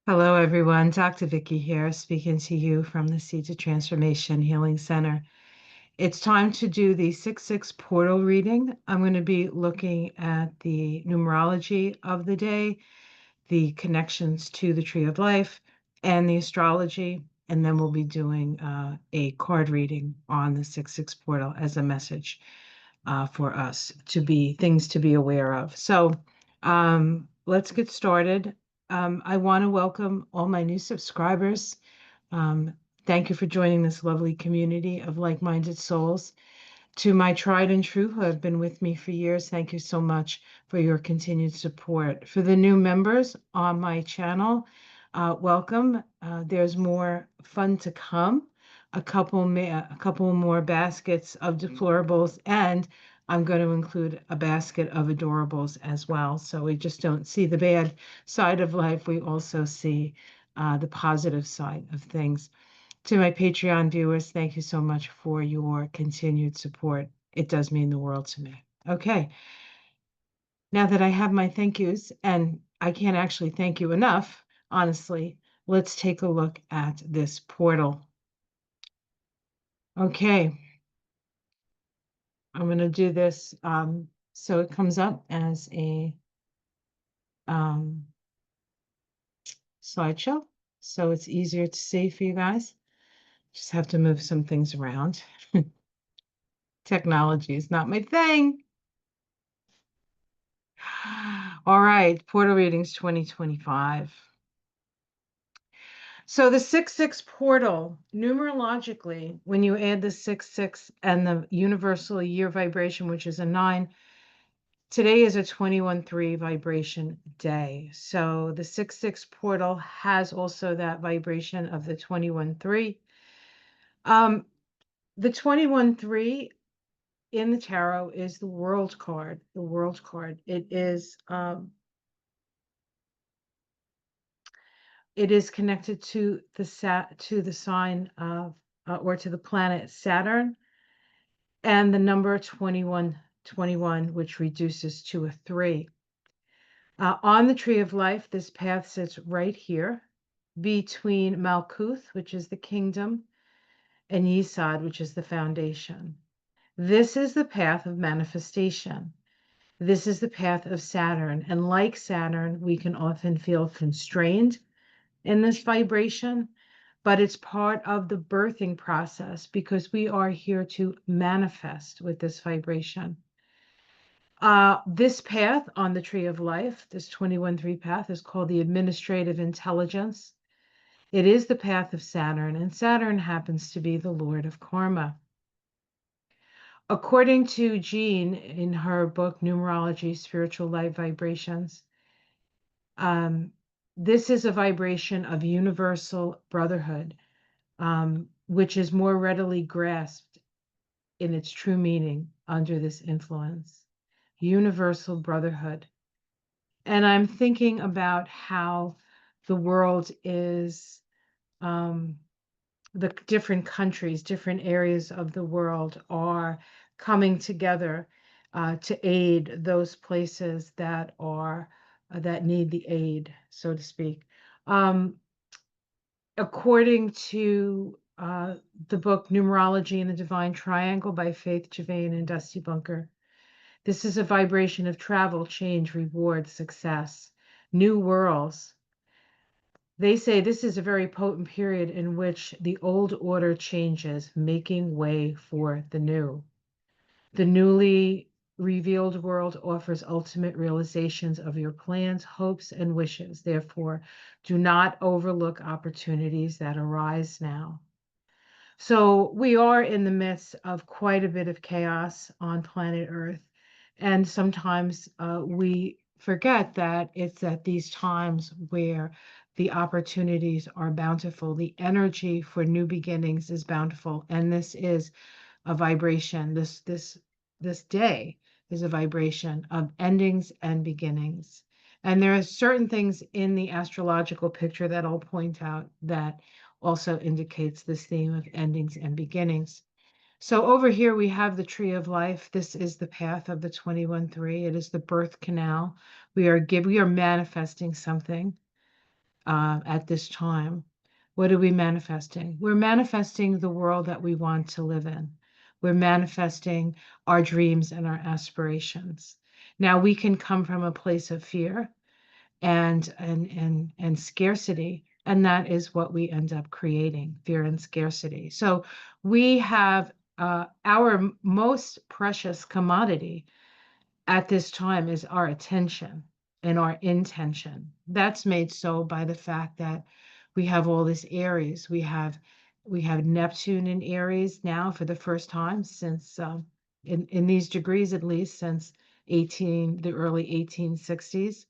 Hello, everyone. Dr. Vicky here, speaking to you from the Seeds of Transformation Healing Center. It's time to do the 6/6 portal reading. I'm going to be looking at the numerology of the day, the connections to the Tree of Life, and the astrology. And then we'll be doing a card reading on the 6/6 portal as a message for us to be things to be aware of. So let's get started. I want to welcome all my new subscribers. Um, Thank you for joining this lovely community of like-minded souls. To my tried and true who have been with me for years, thank you so much for your continued support. For the new members on my channel, welcome. There's more fun to come. A couple more baskets of deplorables, and I'm going to include a basket of adorables as well. So we just don't see the bad side of life. We also see the positive side of things. To my Patreon viewers, thank you so much for your continued support. It does mean the world to me. Okay, now that I have my thank yous, and I can't actually thank you enough, honestly, let's take a look at this portal. Okay, I'm going to do this so it comes up as a slideshow, so it's easier to see for you guys. Just have to move some things around. Technology is not my thing. All right, portal readings 2025. So the 6/6 portal, numerologically, when you add the 6/6 and the universal year vibration, which is a 9, today is a 21/3 vibration day. So the 6/6 portal has also that vibration of the 21/3. The 21/3 in the tarot is the World card. The World card. It is connected to the sign of or to the planet Saturn, and the number 21, which reduces to a 3. On the Tree of Life, this path sits right here between Malkuth, which is the kingdom, and Yesod, which is the foundation. This is the path of manifestation. This is the path of Saturn. And like Saturn, we can often feel constrained in this vibration, but it's part of the birthing process because we are here to manifest with this vibration. This path on the Tree of Life, this 21/3 path, is called the administrative intelligence. It is the path of Saturn, and Saturn happens to be the Lord of Karma. According to Jean in her book, Numerology, Spiritual Light Vibrations, this is a vibration of universal brotherhood, which is more readily grasped in its true meaning under this influence. Universal brotherhood. And I'm thinking about how the world is, the different countries, different areas of the world are coming together to aid those places that need the aid, so to speak. According to the book Numerology and the Divine Triangle by Faith Javane and Dusty Bunker, this is a vibration of travel, change, reward, success, new worlds. They say this is a very potent period in which the old order changes, making way for the new. The newly revealed world offers ultimate realizations of your plans, hopes, and wishes. Therefore, do not overlook opportunities that arise now. So we are in the midst of quite a bit of chaos on planet Earth. And sometimes we forget that it's at these times where the opportunities are bountiful. The energy for new beginnings is bountiful. And this is a vibration. This day is a vibration of endings and beginnings. And there are certain things in the astrological picture that I'll point out that also indicates this theme of endings and beginnings. So over here we have the Tree of Life. This is the path of the 21/3. It is the birth canal. We are manifesting something. at this time. What are we manifesting? We're manifesting the world that we want to live in. We're manifesting our dreams and our aspirations. Now we can come from a place of fear and scarcity, and that is what we end up creating, fear and scarcity. So we have our most precious commodity at this time is our attention and our intention. That's made so by the fact that we have all this Aries. We have Neptune in Aries now for the first time since in these degrees, at least since the early 1860s.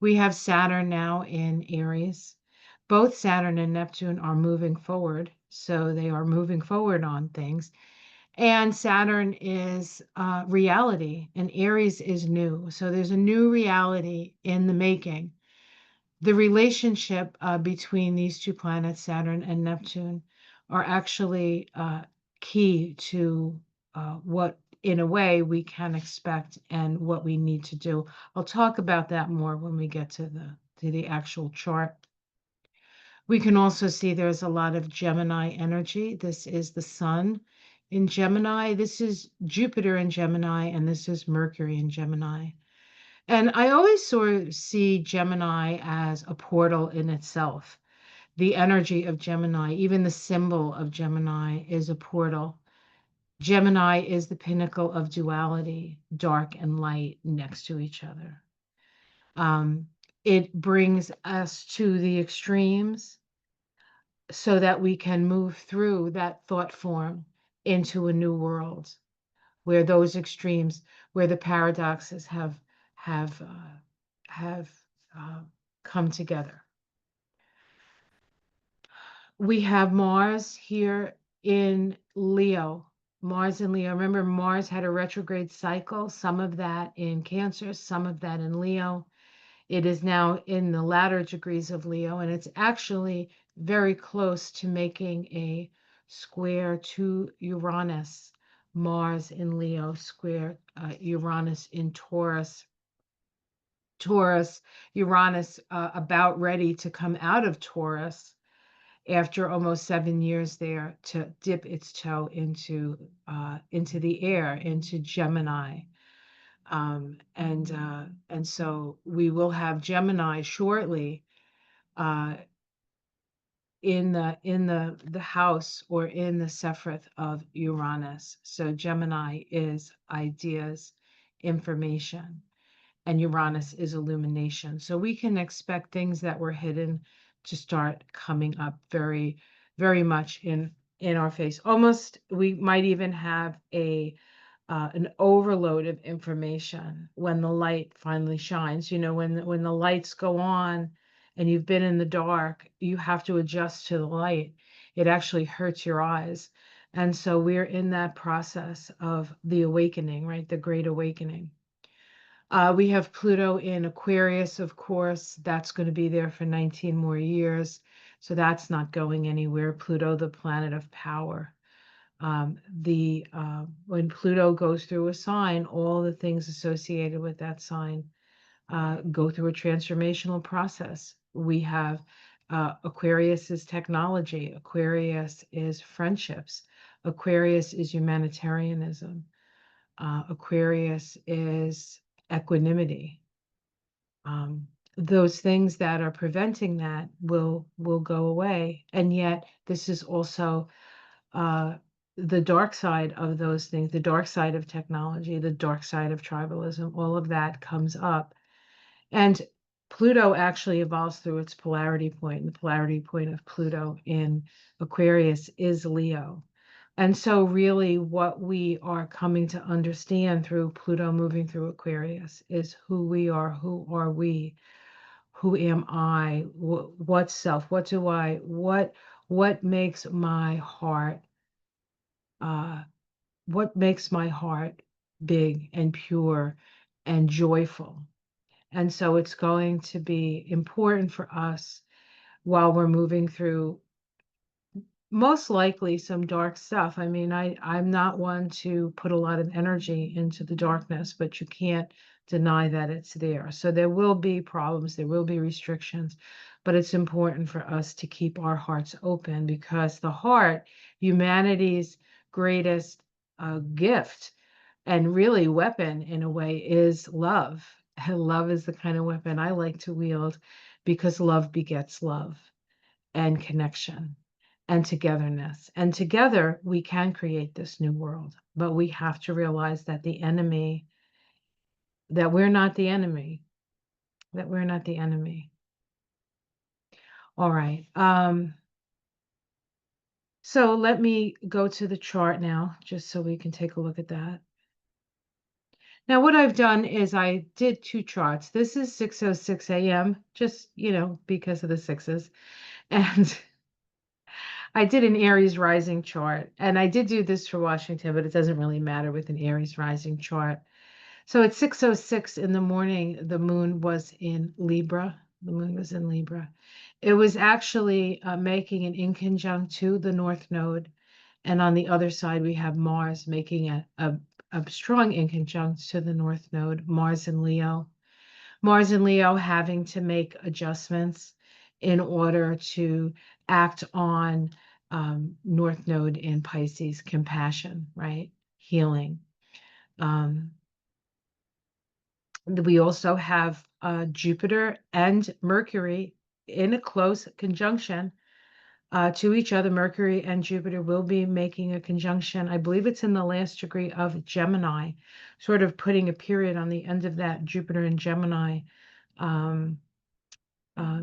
We have Saturn now in Aries. Both Saturn and Neptune are moving forward, so they are moving forward on things. And Saturn is reality, and Aries is new. So there's a new reality in the making. The relationship between these two planets, Saturn and Neptune, are actually key to what, in a way, we can expect and what we need to do. I'll talk about that more when we get to the actual chart. We can also see there's a lot of Gemini energy. This is the sun in Gemini. This is Jupiter in Gemini, and this is Mercury in Gemini. And I always sort of see Gemini as a portal in itself. The energy of Gemini, even the symbol of Gemini, is a portal. Gemini is the pinnacle of duality, dark and light next to each other. It brings us to the extremes so that we can move through that thought form into a new world where those extremes, where the paradoxes have come together. We have Mars here in Leo. Mars in Leo. Remember, Mars had a retrograde cycle, some of that in Cancer, some of that in Leo. It is now in the latter degrees of Leo, and it's actually very close to making a square to Uranus. Mars in Leo square Uranus in Taurus. Uranus about ready to come out of Taurus after almost 7 years there to dip its toe into the air, into Gemini. And so we will have Gemini shortly in the house or in the Sephrith of Uranus. So Gemini is ideas, information, and Uranus is illumination. So we can expect things that were hidden to start coming up very, very much in our face. Almost, we might even have an overload of information when the light finally shines. You know, when the lights go on and you've been in the dark, you have to adjust to the light. It actually hurts your eyes. And so we're in that process of the awakening, right? The great awakening. We have Pluto in Aquarius, of course. That's going to be there for 19 more years. So that's not going anywhere. Pluto, the planet of power. When Pluto goes through a sign, all the things associated with that sign go through a transformational process. We have Aquarius is technology. Aquarius is friendships. Aquarius is humanitarianism. Aquarius is equanimity. Those things that are preventing that will go away. And yet this is also the dark side of those things, the dark side of technology, the dark side of tribalism, all of that comes up. And Pluto actually evolves through its polarity point. And the polarity point of Pluto in Aquarius is Leo. And so really what we are coming to understand through Pluto moving through Aquarius is who we are, who are we, who am I, what self, what do I, what makes my heart big and pure and joyful. And so it's going to be important for us while we're moving through most likely some dark stuff. I mean, I'm not one to put a lot of energy into the darkness, but you can't deny that it's there. So there will be problems, there will be restrictions, but it's important for us to keep our hearts open, because the heart, humanity's greatest gift and really weapon in a way, is love. And love is the kind of weapon I like to wield, because love begets love and connection and togetherness. And together we can create this new world. But we have to realize that the enemy, that we're not the enemy, that we're not the enemy. All right. So let me go to the chart now, just so we can take a look at that. Now, what I've done is I did two charts. This is 6:06 a.m., just, because of the sixes. And I did an Aries rising chart. And I did do this for Washington, but it doesn't really matter with an Aries rising chart. So at 6:06 in the morning, the moon was in Libra. The moon was in Libra. It was actually making an inconjunct to the North Node. And on the other side, we have Mars making a strong inconjunct to the North Node, Mars and Leo. Mars and Leo having to make adjustments in order to act on North Node in Pisces, compassion, right? Healing. We also have Jupiter and Mercury in a close conjunction to each other. Mercury and Jupiter will be making a conjunction. I believe it's in the last degree of Gemini, sort of putting a period on the end of that Jupiter and Gemini um, uh,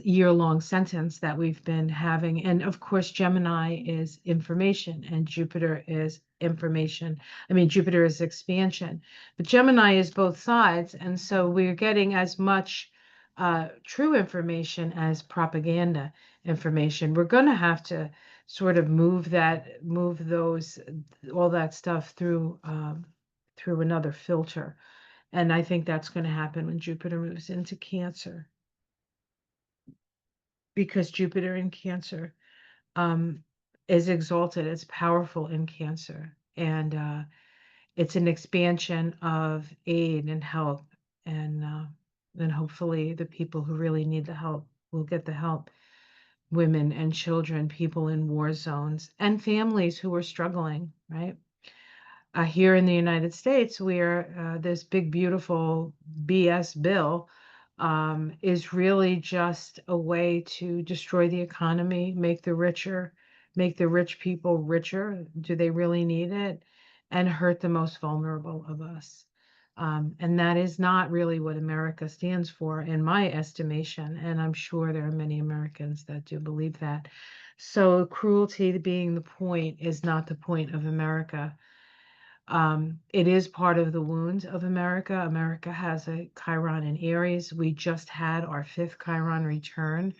year-long sentence that we've been having. And of course, Gemini is information and Jupiter is information. I mean, Jupiter is expansion, but Gemini is both sides. And so we're getting as much true information as propaganda information. We're going to have to sort of move all that stuff through another filter. And I think that's going to happen when Jupiter moves into Cancer, because Jupiter in Cancer is exalted, it's powerful in Cancer, and it's an expansion of aid and help, and then hopefully the people who really need the help will get the help. Women and children, people in war zones, and families who are struggling, right? Here in the United States, where this big, beautiful BS bill is really just a way to destroy the economy, make the rich people richer. Do they really need it? And hurt the most vulnerable of us. And that is not really what America stands for, in my estimation. And I'm sure there are many Americans that do believe that. So cruelty being the point is not the point of America. It is part of the wound of America. America has a Chiron in Aries. We just had our 5th Chiron return.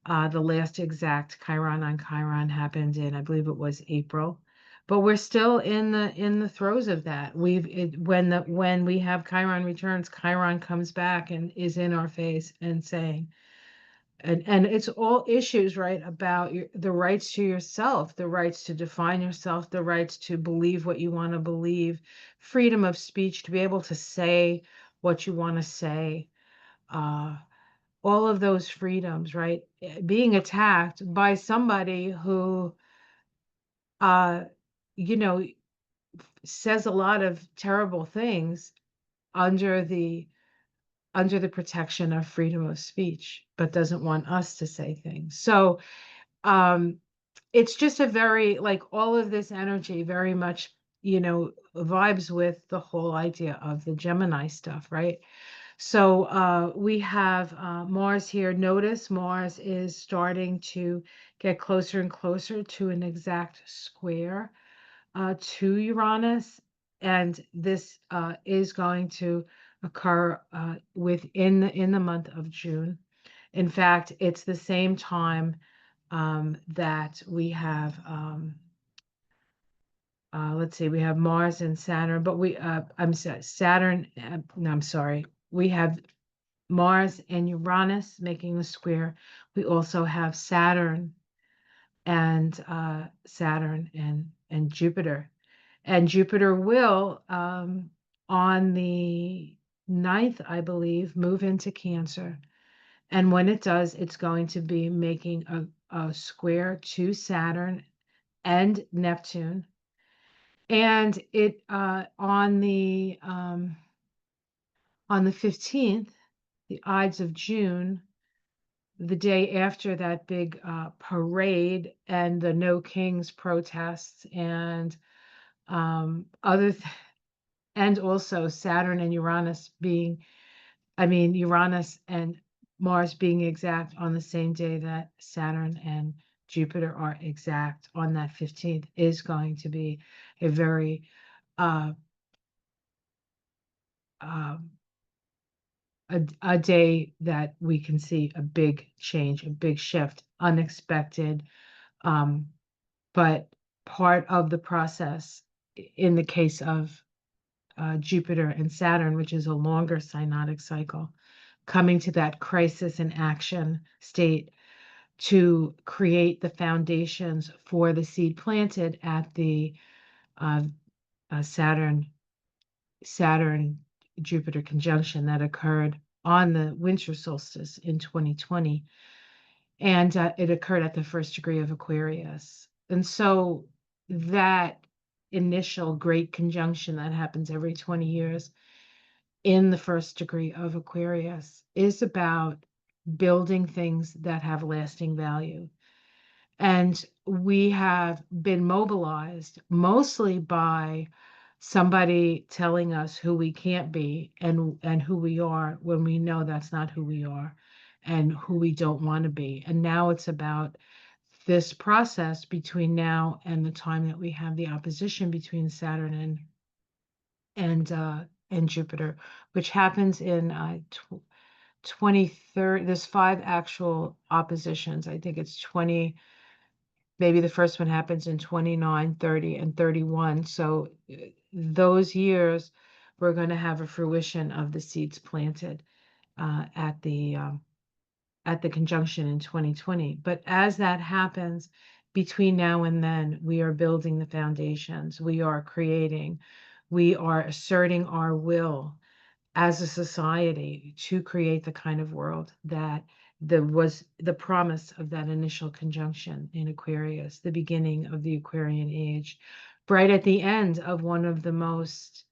The last exact Chiron on Chiron happened in, I believe it was April. But we're still in the throes of that. When we have Chiron returns, Chiron comes back and is in our face and saying, and it's all issues, right, about the rights to yourself, the rights to define yourself, the rights to believe what you want to believe, freedom of speech, to be able to say what you want to say, all of those freedoms, right, being attacked by somebody who, uh, you know, says a lot of terrible things under the protection of freedom of speech, but doesn't want us to say things. So um it's just a very, like, all of this energy very much vibes with the whole idea of the Gemini stuff, right? So we have Mars here. Notice Mars is starting to get closer and closer to an exact square to Uranus, and this is going to occur within in the month of June. In fact, it's the same time that we have, let's see, we have Mars and Saturn, but I'm sorry, Saturn, no, I'm sorry, we have Mars and Uranus making a square. We also have Saturn and Jupiter. And Jupiter will on the 9th, I believe, move into Cancer. And when it does, it's going to be making a square to Saturn and Neptune. And it on the 15th, the Ides of June, the day after that big parade and the No Kings protests and other and also Saturn and Uranus Uranus and Mars being exact on the same day that Saturn and Jupiter are exact on that 15th is going to be a very uh, um, a day that we can see a big change, a big shift, unexpected, um, but part of the process in the case of Jupiter and Saturn, which is a longer synodic cycle, coming to that crisis and action state to create the foundations for the seed planted at the uh, Saturn Jupiter conjunction that occurred on the winter solstice in 2020, and it occurred at the first degree of Aquarius. And so that initial great conjunction that happens every 20 years in the first degree of Aquarius is about building things that have lasting value. And we have been mobilized mostly by somebody telling us who we can't be and who we are when we know that's not who we are and who we don't want to be. And now it's about this process between now and the time that we have the opposition between Saturn and Jupiter, which happens in 23rd. There's 5 actual oppositions. I think it's 20. Maybe the first one happens in 29, 30, and 31. So those years, we're going to have a fruition of the seeds planted at the conjunction in 2020. But as that happens, between now and then, we are building the foundations. We are creating. We are asserting our will as a society to create the kind of world that was the promise of that initial conjunction in Aquarius, the beginning of the Aquarian age, right at the end of one of the most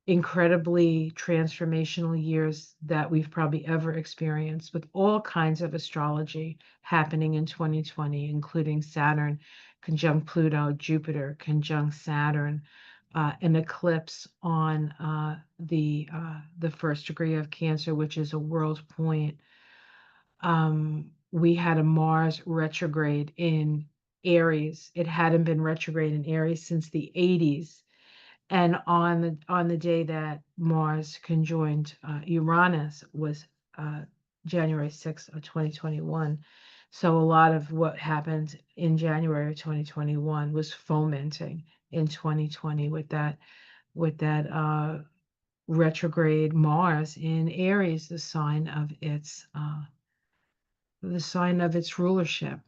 incredibly transformational years that we've probably ever experienced, with all kinds of astrology happening in 2020, including Saturn conjunct Pluto, Jupiter conjunct Saturn, an eclipse on the first degree of Cancer, which is a world point. We had a Mars retrograde in Aries. It hadn't been retrograde in Aries since the 80s. And on the day that Mars conjoined Uranus was January 6th of 2021. So a lot of what happened in January of 2021 was fomenting in 2020 with that retrograde Mars in Aries, the sign of its rulership.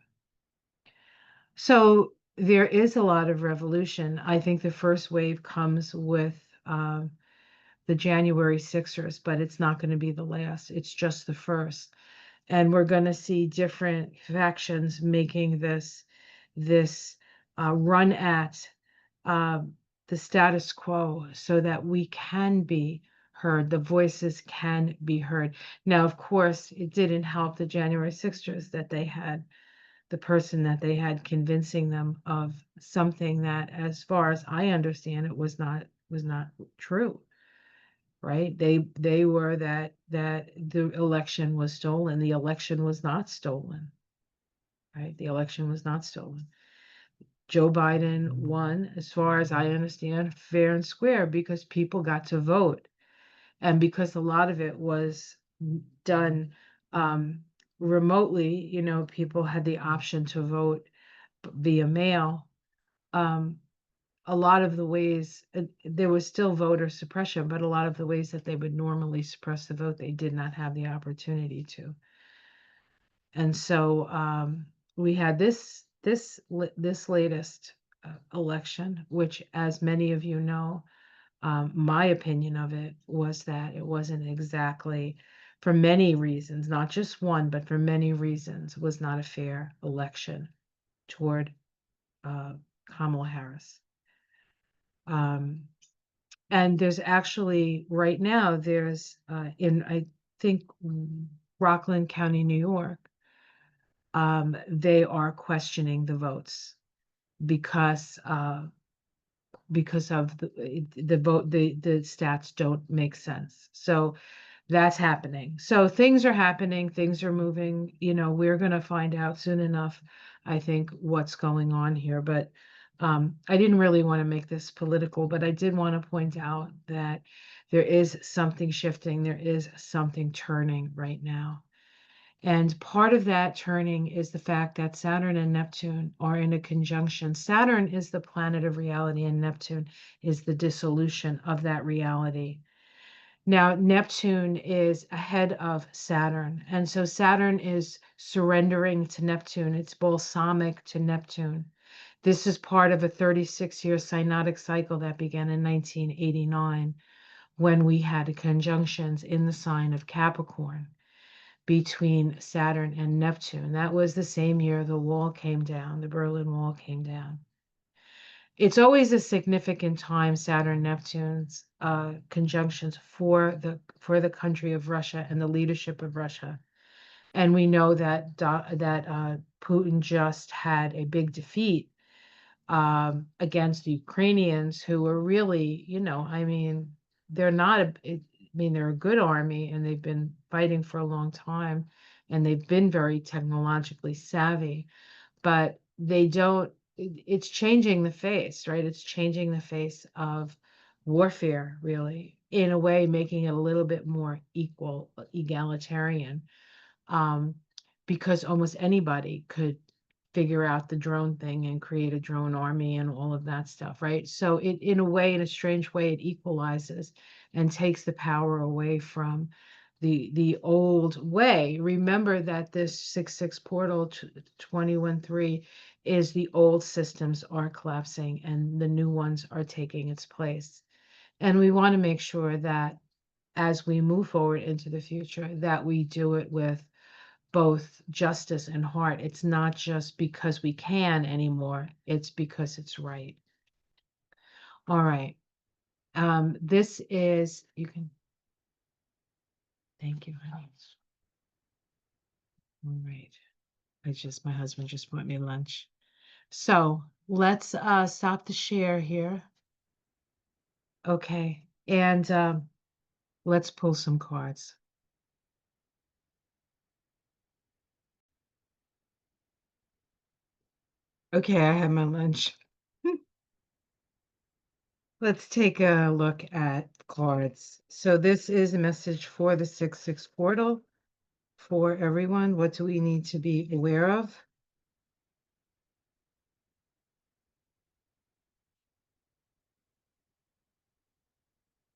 So there is a lot of revolution. I think the first wave comes with the January Sixers, but it's not going to be the last. It's just the first. And we're going to see different factions making this run at the status quo so that we can be heard. The voices can be heard. Now, of course, it didn't help the January Sixers that they had the person that they had convincing them of something that, as far as I understand it, was not true. Right? They were that the election was stolen. The election was not stolen. Right? The election was not stolen. Joe Biden won, as far as I understand, fair and square because people got to vote. And because a lot of it was done remotely, people had the option to vote via mail. A lot of the ways there was still voter suppression, but a lot of the ways that they would normally suppress the vote, they did not have the opportunity to. And so we had this latest election, which, as many of you know, My opinion of it was that it wasn't exactly, for many reasons, not just one, but for many reasons, was not a fair election toward uh, Kamala Harris. Um, and there's actually right now there's in I think Rockland County, New York, they are questioning the votes because of the vote, the stats don't make sense. So that's happening. So things are happening, things are moving. We're going to find out soon enough, I think, what's going on here. But I didn't really want to make this political, but I did want to point out that there is something shifting, there is something turning right now. And part of that turning is the fact that Saturn and Neptune are in a conjunction. Saturn is the planet of reality, and Neptune is the dissolution of that reality. Now, Neptune is ahead of Saturn. And so Saturn is surrendering to Neptune. It's balsamic to Neptune. This is part of a 36-year synodic cycle that began in 1989 when we had conjunctions in the sign of Capricorn between Saturn and Neptune. That was the same year the wall came down, the Berlin Wall came down. It's always a significant time, Saturn Neptune's conjunctions for the country of Russia and the leadership of Russia. And we know that Putin just had a big defeat against the Ukrainians, who were really, I mean, they're not they're a good army, and they've been fighting for a long time, and they've been very technologically savvy, but they don't, it's changing the face, right? It's changing the face of warfare, really, in a way, making it a little bit more equal, egalitarian, um, because almost anybody could figure out the drone thing and create a drone army and all of that stuff, right? So it, in a way, in a strange way, it equalizes and takes the power away from the old way. Remember that this 6-6 portal 21-3 is the old systems are collapsing and the new ones are taking its place. And we want to make sure that as we move forward into the future, that we do it with both justice and heart. It's not just because we can anymore, it's because it's right. All right. This is, you can, thank you, honey. All right. My husband just bought me lunch. So let's stop the share here. Okay. And let's pull some cards. Okay, I have my lunch. Let's take a look at cards. So this is a message for the 6-6 portal for everyone. What do we need to be aware of?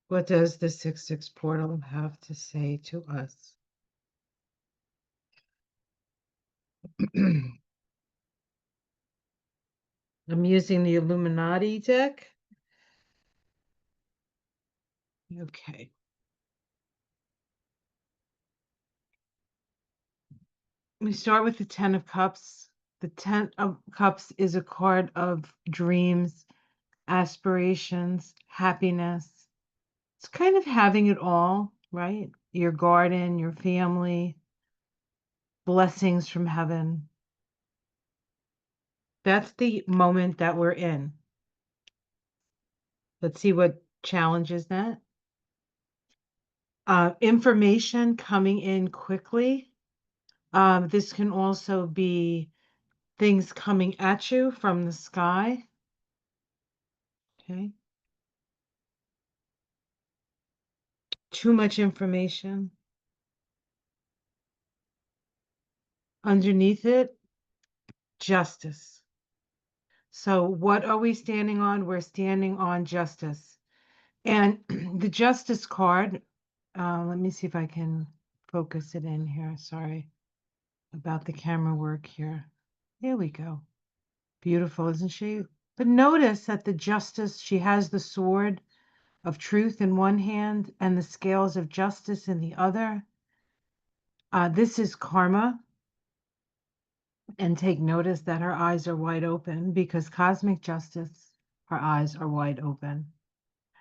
What does the 6-6 portal have to say to us? I'm using the Illuminati deck. Okay. We start with the 10 of Cups. The 10 of Cups is a card of dreams, aspirations, happiness. It's kind of having it all, right? Your garden, your family, blessings from heaven. That's the moment that we're in. Let's see what challenges that. Information coming in quickly. This can also be things coming at you from the sky. Okay. Too much information. Underneath it, justice. So what are we standing on? We're standing on justice. And the justice card, let me see if I can focus it in here. Sorry about the camera work here. There we go. Beautiful, isn't she? But notice that the justice, she has the sword of truth in one hand and the scales of justice in the other. This is karma. And take notice that her eyes are wide open because cosmic justice, her eyes are wide open.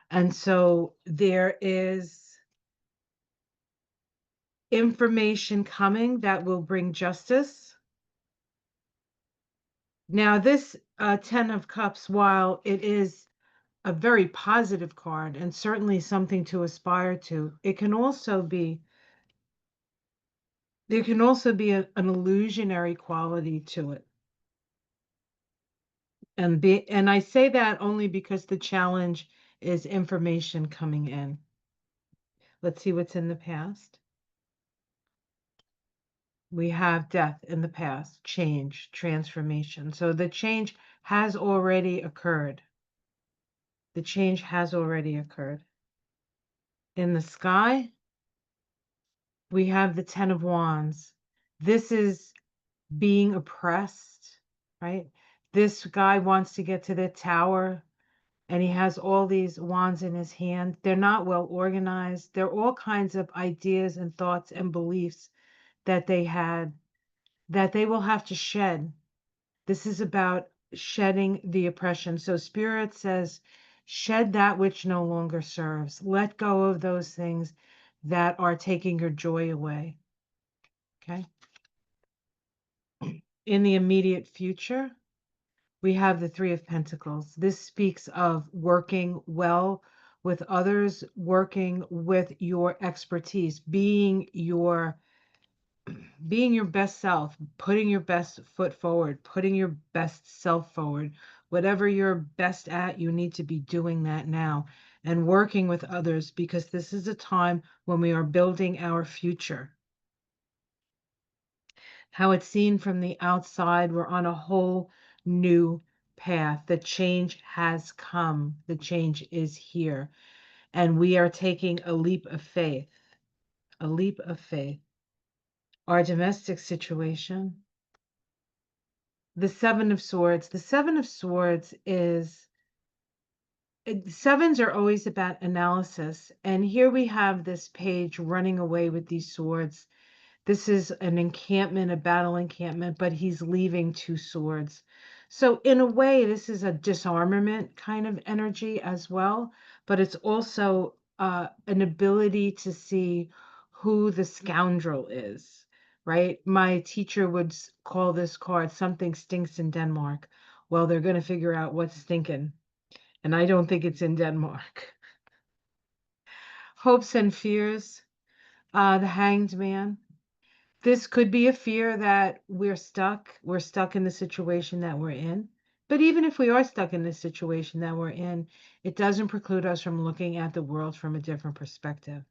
And so there is information coming that will bring justice. Now, this Ten of Cups, while it is a very positive card and certainly something to aspire to, it can also be, there can also be an illusionary quality to it. And I say that only because the challenge is information coming in. Let's see what's in the past. We have death in the past, change, transformation. So the change has already occurred. The change has already occurred. In the sky, we have the Ten of Wands. This is being oppressed, right? This guy wants to get to the tower and he has all these wands in his hand. They're not well organized. They're all kinds of ideas and thoughts and beliefs that they had that they will have to shed. This is about shedding the oppression. So Spirit says, shed that which no longer serves. Let go of those things that are taking your joy away. Okay. In the immediate future, we have the Three of Pentacles. This speaks of working well with others, working with your expertise, being your best self, putting your best foot forward, putting your best self forward. Whatever you're best at, you need to be doing that now and working with others because this is a time when we are building our future. How it's seen from the outside, we're on a whole new path. The change has come. The change is here. And we are taking a leap of faith. A leap of faith. Our domestic situation. The Seven of Swords. The Seven of Swords is, sevens are always about analysis. And here we have this page running away with these swords. This is an encampment, a battle encampment, but he's leaving two swords. So in a way, this is a disarmament kind of energy as well, but it's also an ability to see who the scoundrel is, right? My teacher would call this card Something Stinks in Denmark. Well, they're going to figure out what's stinking, and I don't think it's in Denmark. Hopes and fears, the Hanged Man. This could be a fear that we're stuck in the situation that we're in. But even if we are stuck in the situation that we're in, it doesn't preclude us from looking at the world from a different perspective.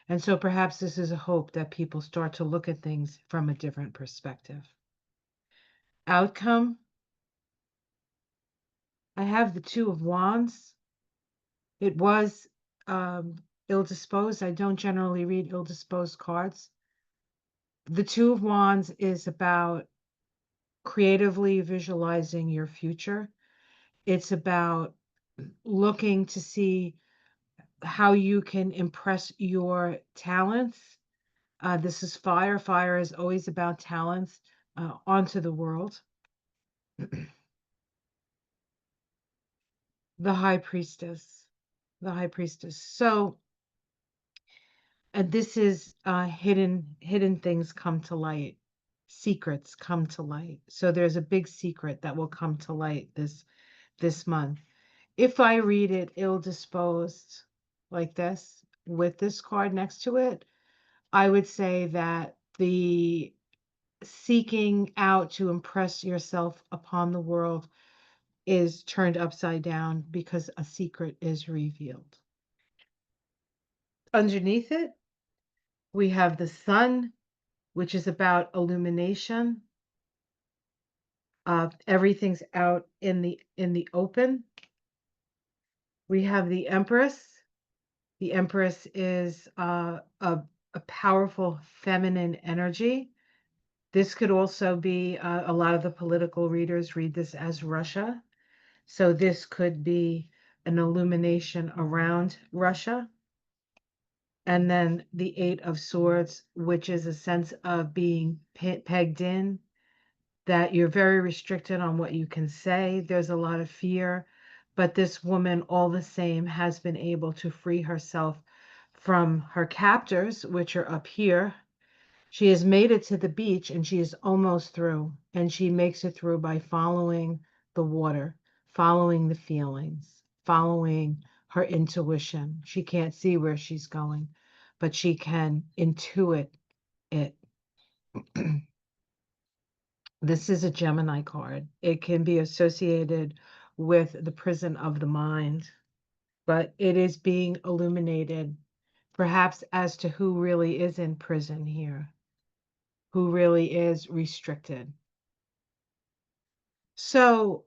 And so perhaps this is a hope that people start to look at things from a different perspective. Outcome, I have the Two of Wands. It was ill-disposed. I don't generally read ill-disposed cards. The Two of Wands is about creatively visualizing your future. It's about looking to see how you can impress your talents. This is fire. Fire is always about talents onto the world. The High Priestess. The High Priestess. So this is hidden things come to light. Secrets come to light. So there's a big secret that will come to light this month. If I read it ill-disposed like this, with this card next to it, I would say that the seeking out to impress yourself upon the world is turned upside down because a secret is revealed. Underneath it, we have the Sun, which is about illumination. Everything's out in the open. We have the Empress. The Empress is a powerful feminine energy. This could also be, a lot of the political readers read this as Russia. So this could be an illumination around Russia. And then the Eight of Swords, which is a sense of being pegged in, that you're very restricted on what you can say. There's a lot of fear, but this woman, all the same, has been able to free herself from her captors, which are up here. She has made it to the beach and she is almost through, and she makes it through by following the water, following the feelings, following her intuition. She can't see where she's going, but she can intuit it. This is a Gemini card. It can be associated with the prison of the mind, but it is being illuminated perhaps as to who really is in prison here, who really is restricted. So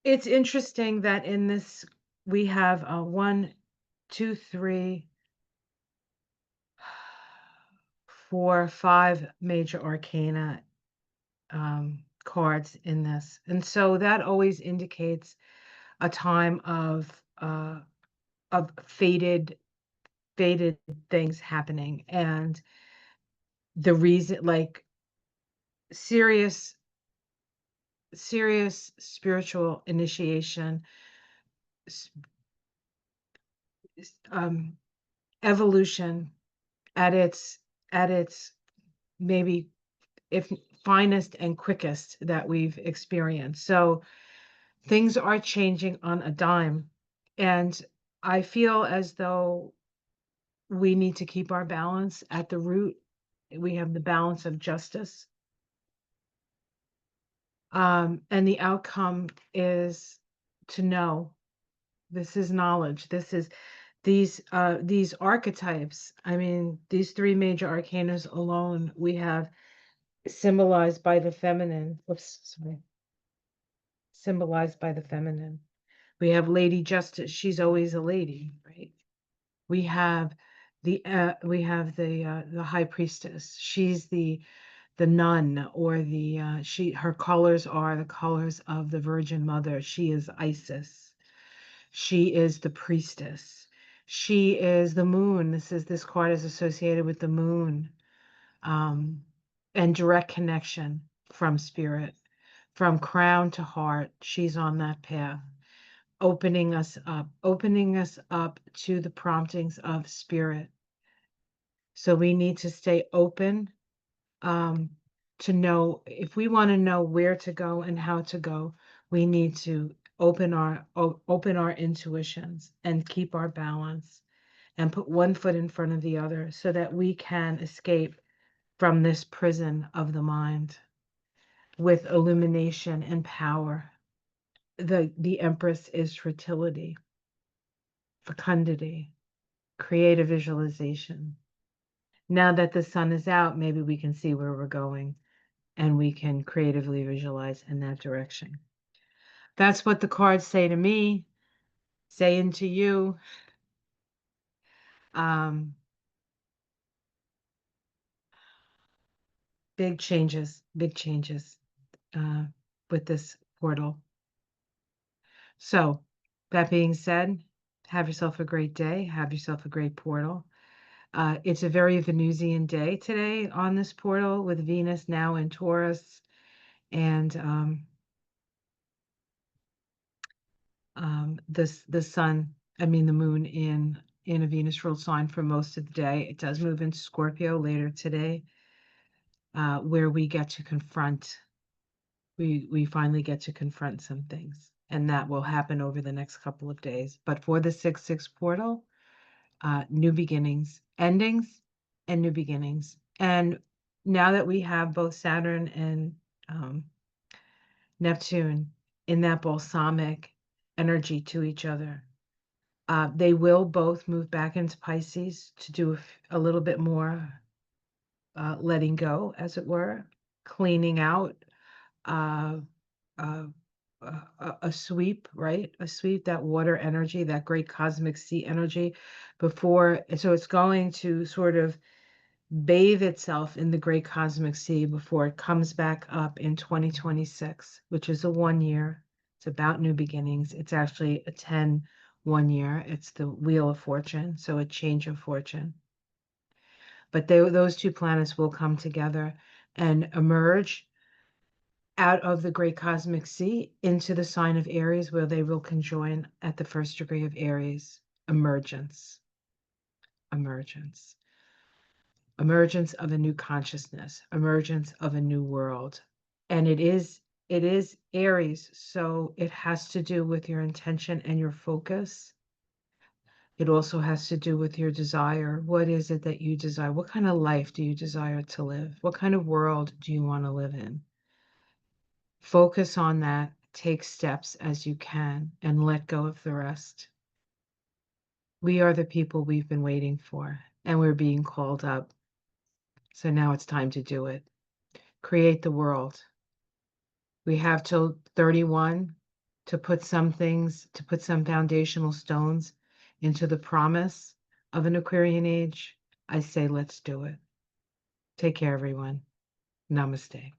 it's interesting that in this we have a 1, 2, 3, 4, 5 major arcana cards in this. And so that always indicates a time of faded things happening, and the reason, like, serious spiritual initiation, um evolution at its maybe if finest and quickest that we've experienced. So things are changing on a dime, and I feel as though we need to keep our balance at the root. We have the balance of justice. And the outcome is to know. This is knowledge. This is these archetypes. I mean, these three major arcanas alone, we have symbolized by the feminine. Oops, sorry. Symbolized by the feminine. We have Lady Justice. She's always a lady, right? We have the high priestess. She's the nun, or her colors are the colors of the Virgin Mother. She is Isis. She is the priestess. She is the moon. This card is associated with the moon, and direct connection from spirit, from crown to heart. She's on that path, opening us up to the promptings of spirit. So we need to stay open, um, to know, if we want to know where to go and how to go, we need to open our intuitions and keep our balance and put one foot in front of the other so that we can escape from this prison of the mind with illumination and power. The Empress is fertility, fecundity, creative visualization. Now that the sun is out, maybe we can see where we're going, and we can creatively visualize in that direction. That's what the cards say to me, saying to you. Um, big changes uh, with this portal. So, that being said, have yourself a great day. Have yourself a great portal. It's a very Venusian day today on this portal, with Venus now in Taurus, and the sun, I mean the moon, in a Venus ruled sign for most of the day. It does move into Scorpio later today, where we get to confront. We finally get to confront some things, and that will happen over the next couple of days. But for the 6/6 portal, new beginnings, endings, and new beginnings. And now that we have both Saturn and Neptune in that balsamic energy to each other, they will both move back into Pisces to do a little bit more letting go, as it were, cleaning out, uh, uh, a sweep, right? A sweep, that water energy, that great cosmic sea energy before. So it's going to sort of bathe itself in the great cosmic sea before it comes back up in 2026, which is a 1 year. It's about new beginnings. It's actually a 10 1 year. It's the Wheel of Fortune, so a change of fortune. But those two planets will come together and emerge out of the great cosmic sea into the sign of Aries, where they will conjoin at the first degree of Aries. Emergence. Emergence. Emergence of a new consciousness, emergence of a new world. And it is Aries, so it has to do with your intention and your focus. It also has to do with your desire. What is it that you desire? What kind of life do you desire to live? What kind of world do you want to live in? Focus on that, take steps as you can, and let go of the rest. We are the people we've been waiting for, and we're being called up. So now it's time to do it. Create the world. We have till 31 to put some things, to put some foundational stones into the promise of an Aquarian age. I say, let's do it. Take care, everyone. Namaste.